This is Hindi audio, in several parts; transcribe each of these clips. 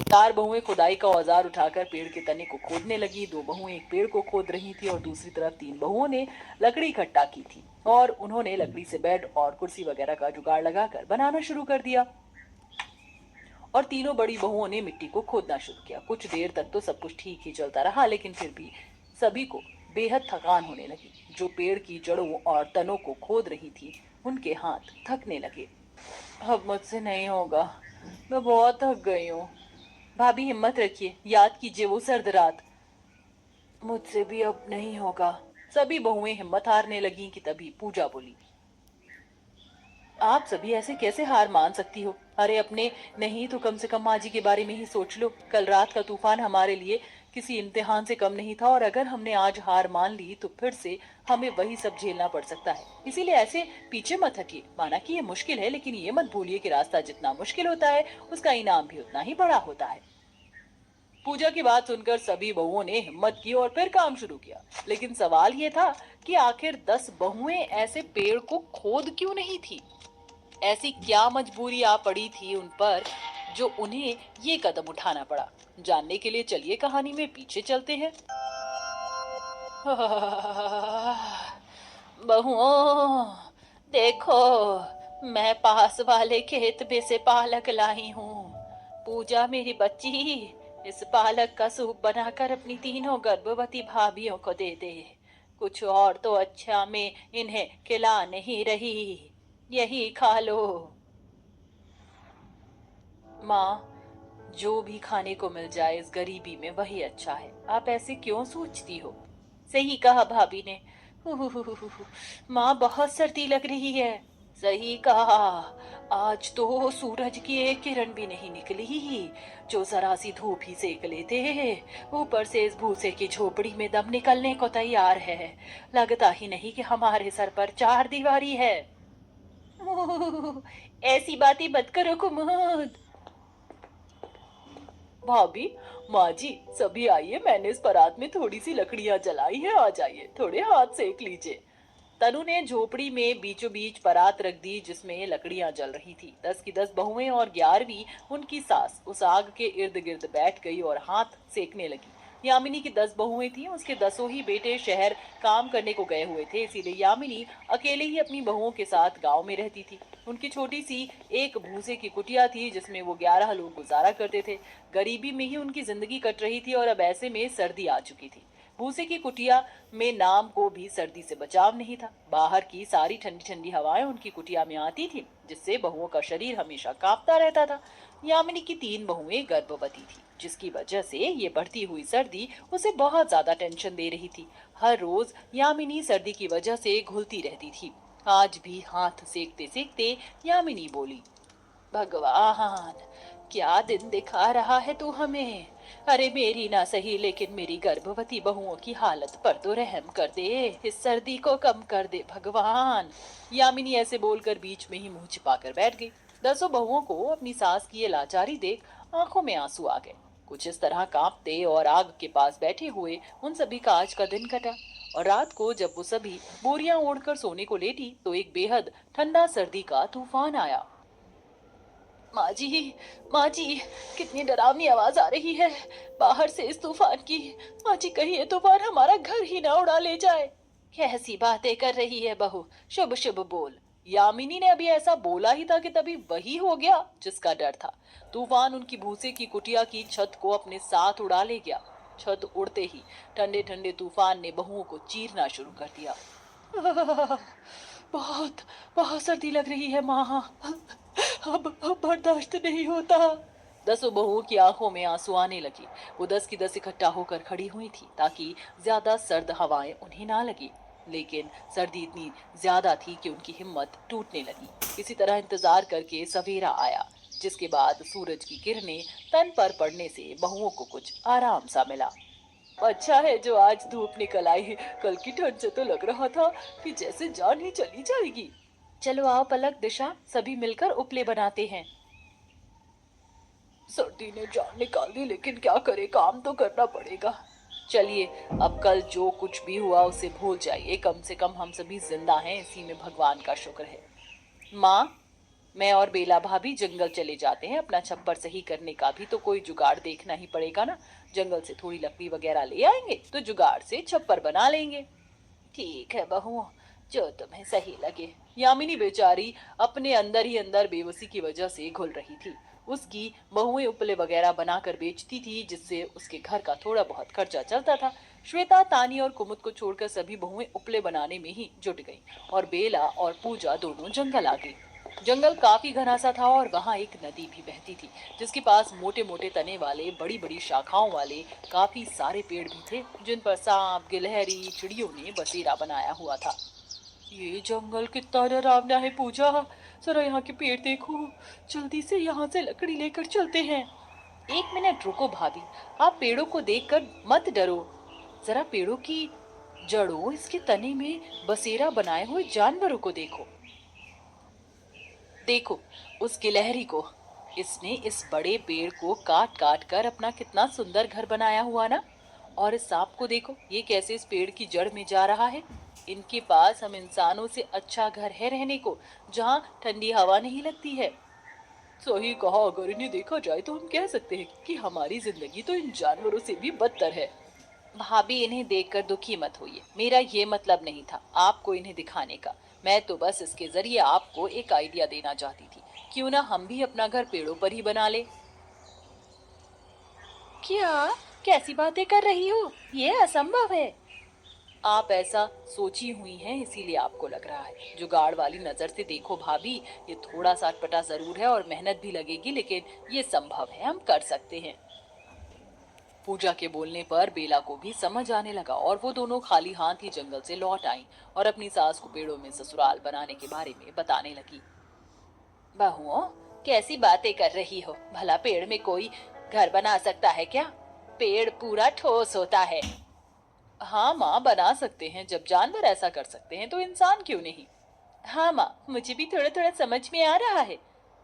चार बहुएं खुदाई का औजार उठाकर पेड़ के तने को खोदने लगी। दो बहुएं एक पेड़ को खोद रही थी और दूसरी तरफ तीन बहुओं ने लकड़ी इकट्ठा की थी और उन्होंने लकड़ी से बेड और कुर्सी वगैरह का जुगाड़ लगाकर बनाना शुरू कर दिया। और तीनों बड़ी बहुओं ने मिट्टी को खोदना शुरू किया। कुछ देर तक तो सब कुछ ठीक ही चलता रहा, लेकिन फिर भी सभी को बेहद थकान होने लगी। जो पेड़ की जड़ों और तनों को खोद रही थी, उनके हाथ थकने लगे। अब मुझसे नहीं होगा, मैं बहुत थक गई हूँ। भाभी हिम्मत रखिए, याद कीजिए वो सर्द रात। मुझसे भी अब नहीं होगा। सभी बहुएं हिम्मत हारने लगी कि तभी पूजा बोली, आप सभी ऐसे कैसे हार मान सकती हो? अरे अपने नहीं तो कम से कम माँ जी के बारे में ही सोच लो। कल रात का तूफान हमारे लिए किसी इम्तिहान से कम नहीं था, और अगर हमने आज हार मान ली तो फिर से हमें वही सब झेलना पड़ सकता है। इसीलिए ऐसे पीछे मत हटिए। माना कि ये मुश्किल है, लेकिन ये मत भूलिए कि रास्ता जितना मुश्किल होता है, उसका इनाम भी उतना ही बड़ा होता है। पूजा की बात सुनकर सभी बहुओं ने हिम्मत की और फिर काम शुरू किया। लेकिन सवाल ये था कि आखिर 10 बहुएं ऐसे पेड़ को खोद क्यों नहीं थी? ऐसी क्या मजबूरी आ पड़ी थी उन पर जो उन्हें ये कदम उठाना पड़ा? जानने के लिए चलिए कहानी में पीछे चलते हैं। बहुओं, देखो, मैं पास वाले खेत में से पालक लाई हूँ। पूजा मेरी बच्ची, इस पालक का सूप बनाकर अपनी तीनों गर्भवती भाभियों को दे दे। कुछ और तो अच्छा मैं इन्हें खिला नहीं रही, यही खा लो। माँ, जो भी खाने को मिल जाए इस गरीबी में वही अच्छा है। आप ऐसे क्यों सोचती हो? सही कहा भाभी ने। हुहुहुहुहु। माँ, बहुत सर्दी लग रही है। सही कहा। आज तो सूरज की एक किरण भी नहीं निकली, जो जरा सी धूप ही सेक लेते। ऊपर से इस भूसे की झोपड़ी में दम निकलने को तैयार है। लगता ही नहीं कि हमारे सर पर चार दीवारी है। ऐसी बातें मत करो कुमुद। भाभी, माँ जी, सभी आइए, मैंने इस परात में थोड़ी सी लकड़ियां जलाई है, आ जाइए, थोड़े हाथ सेक लीजिए। तनु ने झोपड़ी में बीचों बीच परात रख दी जिसमें लकड़ियां जल रही थी। 10 की 10 बहुएं और 11वीं उनकी सास उस आग के इर्द गिर्द बैठ गई और हाथ सेकने लगी। यामिनी की 10 बहुएं थी, उसके 10 ही बेटे शहर काम करने को गए हुए थे, इसीलिए यामिनी अकेले ही अपनी बहुओं के साथ गांव में रहती थी। उनकी छोटी सी एक भूसे की कुटिया थी जिसमें वो 11 लोग गुजारा करते थे। गरीबी में ही उनकी जिंदगी कट रही थी और अब ऐसे में सर्दी आ चुकी थी। भूसे की कुटिया में नाम को भी सर्दी से बचाव नहीं था। बाहर की सारी ठंडी ठंडी हवाएं उनकी कुटिया में आती थी, जिससे बहुओं का शरीर हमेशा कांपता रहता था। यामिनी की 3 बहुएं गर्भवती थी, जिसकी वजह से ये बढ़ती हुई सर्दी उसे बहुत ज्यादा टेंशन दे रही थी। हर रोज यामिनी सर्दी की वजह से घुलती रहती थी। आज भी हाथ सेकते सेकते यामिनी बोली, भगवान, क्या दिन दिखा रहा है तू हमें। अरे मेरी ना सही, लेकिन मेरी गर्भवती बहुओं की हालत पर तो रहम कर दे। इस सर्दी को कम कर दे भगवान। यामिनी ऐसे बोलकर बीच में ही मुंह छिपाकर बैठ गई। 10 बहुओं को अपनी सास की ये लाचारी देख आंखों में आंसू आ गए। कुछ इस तरह कांपते और आग के पास बैठे हुए उन सभी का आज का दिन कटा। और रात को जब वो सभी बोरियां ओढ़कर सोने को लेटी तो एक बेहद ठंडा सर्दी का तूफान आया। माँ जी, माँ जी, कितनी डरावनी आवाज आ रही है बाहर से इस तूफान की। माँ जी, कहीं ये तूफान हमारा घर ही ना उड़ा ले जाए। कैसी बातें कर रही है बहू, शुभ शुभ बोल। यामिनी ने अभी ऐसा बोला ही था कि तभी वही हो गया जिसका डर था। तूफान उनकी भूसे की कुटिया की छत को अपने साथ उड़ा ले गया। छत उड़ते ही ठंडे ठंडे तूफान ने बहुओं को चीरना शुरू कर दिया। बहुत बहुत सर्दी लग रही है माँ। अब बर्दाश्त नहीं होता। 10 बहुओं की आंखों में आंसू आने लगे। वो 10 की 10 इकट्ठा होकर खड़ी हुई थी ताकि ज्यादा सर्द हवाएं उन्हें ना लगी। लेकिन सर्दी इतनी ज्यादा थी कि उनकी हिम्मत टूटने लगी। इसी तरह इंतजार करके सवेरा आया, जिसके बाद सूरज की किरणें तन पर पड़ने से बहुओं को कुछ आराम सा मिला। अच्छा है जो आज धूप निकल आई, कल की ठंड से तो लग रहा था कि जैसे जान ही चली जाएगी। चलो आओ पलक, दिशा, सभी मिलकर उपले बनाते हैं। सर्दी ने जान निकाल दी, लेकिन क्या करे, काम तो करना पड़ेगा। चलिए, अब कल जो कुछ भी हुआ उसे भूल जाइए। कम से कम हम सभी जिंदा हैं, इसी में भगवान का शुक्र है। माँ, मैं और बेला भाभी जंगल चले जाते हैं, अपना छप्पर सही करने का भी तो कोई जुगाड़ देखना ही पड़ेगा ना। जंगल से थोड़ी लकड़ी वगैरह ले आएंगे तो जुगाड़ से छप्पर बना लेंगे। ठीक है बहुओं, जो तुम्हें सही लगे। यामिनी बेचारी अपने अंदर ही अंदर बेबसी की वजह से घुल रही थी। उसकी बहुएं उपले वगैरह बनाकर बेचती थी, जिससे उसके घर का थोड़ा बहुत खर्चा चलता था। श्वेता, तानी और कुमुद को छोड़कर सभी बहुएं उपले बनाने में ही जुट गईं और बेला और पूजा दोनों जंगल आ गई। जंगल काफी घना सा था और वहां एक नदी भी बहती थी, जिसके पास मोटे मोटे तने वाले बड़ी बड़ी शाखाओं वाले काफी सारे पेड़ भी थे, जिन पर सांप, गिलहरी, चिड़ियों ने बसेरा बनाया हुआ था। ये जंगल कितना डरावना है पूजा, जरा यहाँ के पेड़ देखो। जल्दी से यहाँ से लकड़ी लेकर चलते हैं। एक मिनट रुको भाभी, आप पेड़ों को देखकर मत डरो। जरा पेड़ों की जड़ों, इसके तने में बसेरा बनाए हुए जानवरों को देखो। देखो उस गिलहरी को, इसने इस बड़े पेड़ को काट काट कर अपना कितना सुंदर घर बनाया हुआ ना। और इस सांप को देखो, ये कैसे इस पेड़ की जड़ में जा रहा है। इनके पास हम इंसानों से अच्छा घर है रहने को, जहाँ ठंडी हवा नहीं लगती है। सही कहा, अगर इन्हें देखा जाए तो हम कह सकते हैं कि हमारी जिंदगी तो इन जानवरों से भी बदतर है। भाभी, इन्हें देखकर दुखी मत होइए, मेरा ये मतलब नहीं था आपको इन्हें दिखाने का। मैं तो बस इसके जरिए आपको एक आइडिया देना चाहती थी। क्यों ना हम भी अपना घर पेड़ों पर ही बना ले। क्या? कैसी बातें कर रही हो, ये असंभव है। आप ऐसा सोची हुई हैं, इसीलिए आपको लग रहा है। जुगाड़ वाली नजर से देखो भाभी, ये थोड़ा सा अटपटा जरूर है और मेहनत भी लगेगी, लेकिन ये संभव है, हम कर सकते हैं। पूजा के बोलने पर बेला को भी समझ आने लगा और वो दोनों खाली हाथ ही जंगल से लौट आईं और अपनी सास को पेड़ों में ससुराल बनाने के बारे में बताने लगी। बहुओं, कैसी बातें कर रही हो, भला पेड़ में कोई घर बना सकता है क्या? पेड़ पूरा ठोस होता है। हाँ माँ, बना सकते हैं। जब जानवर ऐसा कर सकते हैं तो इंसान क्यों नहीं। हाँ माँ, मुझे भी थोड़ा थोड़ा समझ में आ रहा है,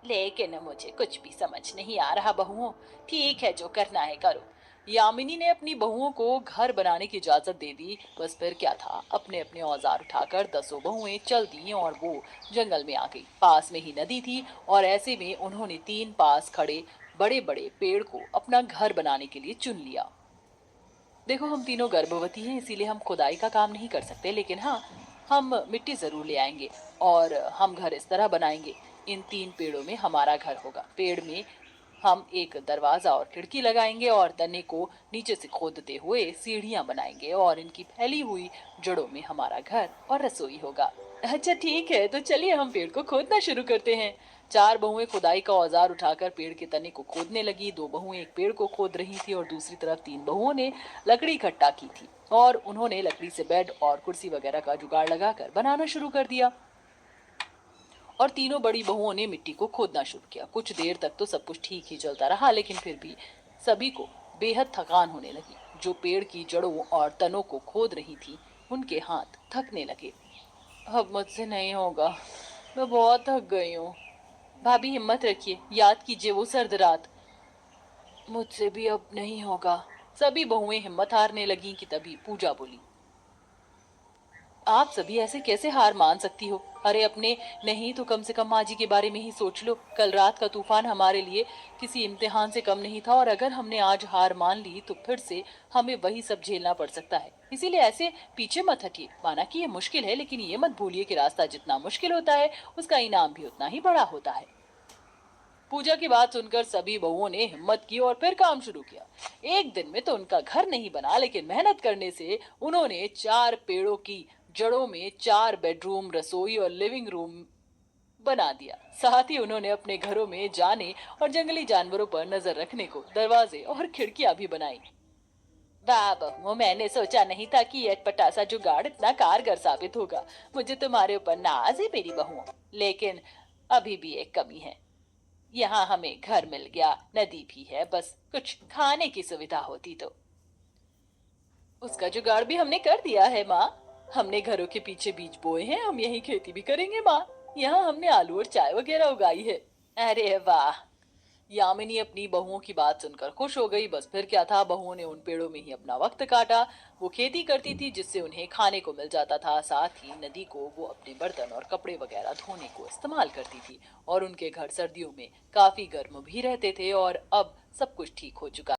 लेकिन मुझे कुछ भी समझ नहीं आ रहा बहुओं। ठीक है, जो करना है करो। यामिनी ने अपनी बहुओं को घर बनाने की इजाजत दे दी। बस फिर क्या था, अपने अपने औजार उठाकर दसों बहुएं चल दी और वो जंगल में आ गई। पास में ही नदी थी और ऐसे में उन्होंने तीन पास खड़े बड़े बड़े पेड़ को अपना घर बनाने के लिए चुन लिया। देखो, हम तीनों गर्भवती हैं, इसीलिए हम खुदाई का काम नहीं कर सकते, लेकिन हाँ, हम मिट्टी जरूर ले आएंगे और हम घर इस तरह बनाएंगे। इन तीन पेड़ों में हमारा घर होगा। पेड़ में हम एक दरवाजा और खिड़की लगाएंगे और तने को नीचे से खोदते हुए सीढ़ियां बनाएंगे और इनकी फैली हुई जड़ों में हमारा घर और रसोई होगा। अच्छा ठीक है, तो चलिए हम पेड़ को खोदना शुरू करते हैं। चार बहुएं खुदाई का औजार उठाकर पेड़ के तने को खोदने लगी। दो बहुएं एक पेड़ को खोद रही थी और दूसरी तरफ तीन बहुओं ने लकड़ी इकट्ठा की थी और उन्होंने लकड़ी से बेड और कुर्सी वगैरह का जुगाड़ लगाकर बनाना शुरू कर दिया। और तीनों बड़ी बहुओं ने मिट्टी को खोदना शुरू किया। कुछ देर तक तो सब कुछ ठीक ही चलता रहा, लेकिन फिर भी सभी को बेहद थकान होने लगी। जो पेड़ की जड़ों और तनों को खोद रही थी, उनके हाथ थकने लगे। अब मुझसे नहीं होगा, मैं बहुत थक गई हूँ। भाभी, हिम्मत रखिए, याद कीजिए वो सर्द रात। मुझसे भी अब नहीं होगा। सभी बहुएं हिम्मत हारने लगी कि तभी पूजा बोली, आप सभी ऐसे कैसे हार मान सकती हो? अरे अपने नहीं तो कम से कम माँ जी के बारे में ही सोच लो। कल रात का तूफान हमारे लिए किसी इम्तिहान से कम नहीं था और अगर हमने आज हार मान ली तो फिर से हमें वही सब झेलना पड़ सकता है। इसीलिए ऐसे पीछे मत हटिए। माना कि ये मुश्किल है, लेकिन ये मत भूलिए कि रास्ता जितना मुश्किल होता है उसका इनाम भी उतना ही बड़ा होता है। पूजा की बात सुनकर सभी बहुओं ने हिम्मत की और फिर काम शुरू किया। एक दिन में तो उनका घर नहीं बना, लेकिन मेहनत करने से उन्होंने चार पेड़ों की जड़ों में चार बेडरूम, रसोई और लिविंग रूम बना दिया। साथ ही उन्होंने अपने घरों में जाने और जंगली जानवरों पर नजर रखने को दरवाजे और खिड़कियां भी बनाई। वाह बहुओं, मैंने सोचा नहीं था कि ये अटपटा जुगाड़ इतना कारगर साबित होगा। मुझे तुम्हारे ऊपर नाज है मेरी बहुओं, लेकिन अभी भी एक कमी है। यहाँ हमें घर मिल गया, नदी भी है, बस कुछ खाने की सुविधा होती तो। उसका जुगाड़ भी हमने कर दिया है माँ। हमने घरों के पीछे बीज बोए हैं, हम यही खेती भी करेंगे माँ। यहाँ हमने आलू और चाय वगैरह उगाई है। अरे वाह, यामिनी अपनी बहुओं की बात सुनकर खुश हो गई। बस फिर क्या था, बहुओं ने उन पेड़ों में ही अपना वक्त काटा। वो खेती करती थी जिससे उन्हें खाने को मिल जाता था, साथ ही नदी को वो अपने बर्तन और कपड़े वगैरह धोने को इस्तेमाल करती थी। और उनके घर सर्दियों में काफी गर्म भी रहते थे। और अब सब कुछ ठीक हो चुका